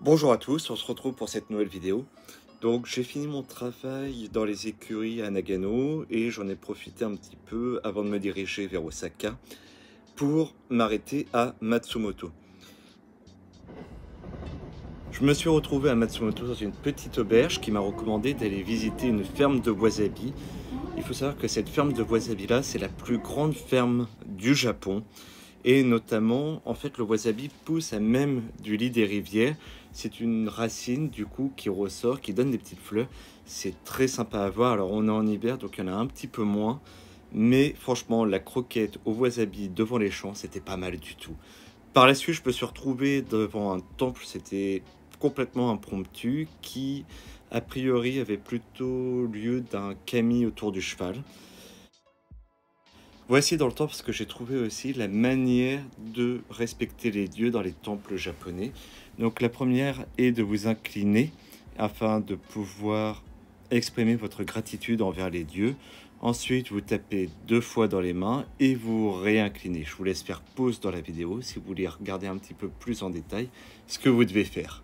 Bonjour à tous, on se retrouve pour cette nouvelle vidéo. Donc j'ai fini mon travail dans les écuries à Nagano et j'en ai profité un petit peu avant de me diriger vers Osaka pour m'arrêter à Matsumoto. Je me suis retrouvé à Matsumoto dans une petite auberge qui m'a recommandé d'aller visiter une ferme de wasabi. Il faut savoir que cette ferme de wasabi là, c'est la plus grande ferme du Japon. Et notamment, en fait, le wasabi pousse à même du lit des rivières. C'est une racine, du coup, qui ressort, qui donne des petites fleurs. C'est très sympa à voir. Alors, on est en hiver, donc il y en a un petit peu moins. Mais franchement, la croquette au wasabi devant les champs, c'était pas mal du tout. Par la suite, je me suis retrouvé devant un temple. C'était complètement impromptu, qui, a priori, avait plutôt lieu d'un kami autour du cheval. Voici dans le temple ce que j'ai trouvé aussi la manière de respecter les dieux dans les temples japonais. Donc la première est de vous incliner afin de pouvoir exprimer votre gratitude envers les dieux. Ensuite, vous tapez 2 fois dans les mains et vous réinclinez. Je vous laisse faire pause dans la vidéo si vous voulez regarder un petit peu plus en détail ce que vous devez faire.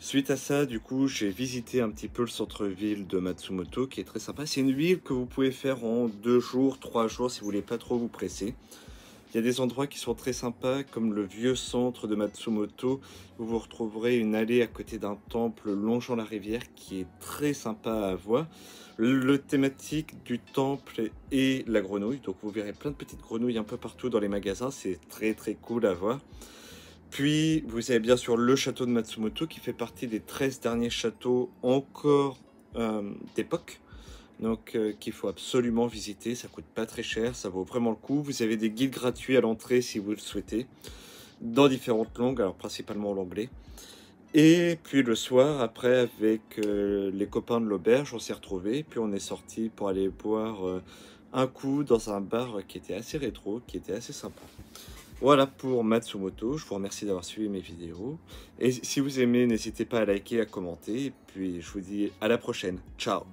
Suite à ça, du coup, j'ai visité un petit peu le centre-ville de Matsumoto, qui est très sympa. C'est une ville que vous pouvez faire en 2 jours, 3 jours, si vous voulez pas trop vous presser. Il y a des endroits qui sont très sympas, comme le vieux centre de Matsumoto, où vous retrouverez une allée à côté d'un temple longeant la rivière, qui est très sympa à voir. Le thématique du temple est la grenouille, donc vous verrez plein de petites grenouilles un peu partout dans les magasins, c'est très très cool à voir. Puis, vous avez bien sûr le château de Matsumoto qui fait partie des 13 derniers châteaux encore d'époque. Donc, qu'il faut absolument visiter. Ça coûte pas très cher, ça vaut vraiment le coup. Vous avez des guides gratuits à l'entrée si vous le souhaitez, dans différentes langues, alors principalement l'anglais. Et puis le soir, après, avec les copains de l'auberge, on s'est retrouvés. Puis on est sorti pour aller boire un coup dans un bar qui était assez rétro, qui était assez sympa. Voilà pour Matsumoto, je vous remercie d'avoir suivi mes vidéos. Et si vous aimez, n'hésitez pas à liker, à commenter. Et puis je vous dis à la prochaine. Ciao!